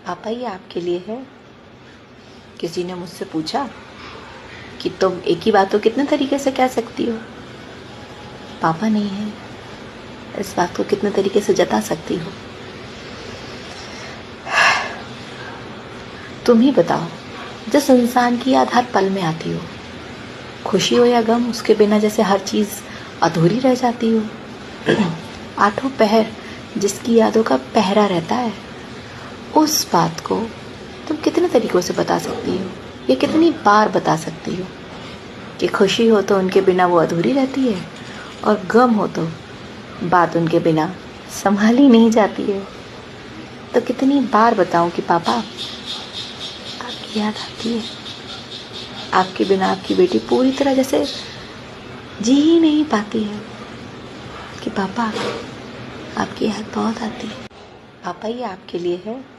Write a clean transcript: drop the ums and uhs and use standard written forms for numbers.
पापा ये आपके लिए है। किसी ने मुझसे पूछा कि तुम एक ही बात को कितने तरीके से कह सकती हो। पापा नहीं है, इस बात को कितने तरीके से जता सकती हो। तुम ही बताओ, जिस इंसान की याद हर पल में आती हो, खुशी हो या गम, उसके बिना जैसे हर चीज़ अधूरी रह जाती हो। आठों पहर जिसकी यादों का पहरा रहता है, उस बात को तुम कितने तरीकों से बता सकती हो, या कितनी बार बता सकती हो कि खुशी हो तो उनके बिना वो अधूरी रहती है, और गम हो तो बात उनके बिना संभाली नहीं जाती है। तो कितनी बार बताऊं कि पापा आपकी याद आती है, आपके बिना आपकी बेटी पूरी तरह जैसे जी ही नहीं पाती है, कि पापा आपकी याद बहुत आती है। पापा ये आपके लिए है।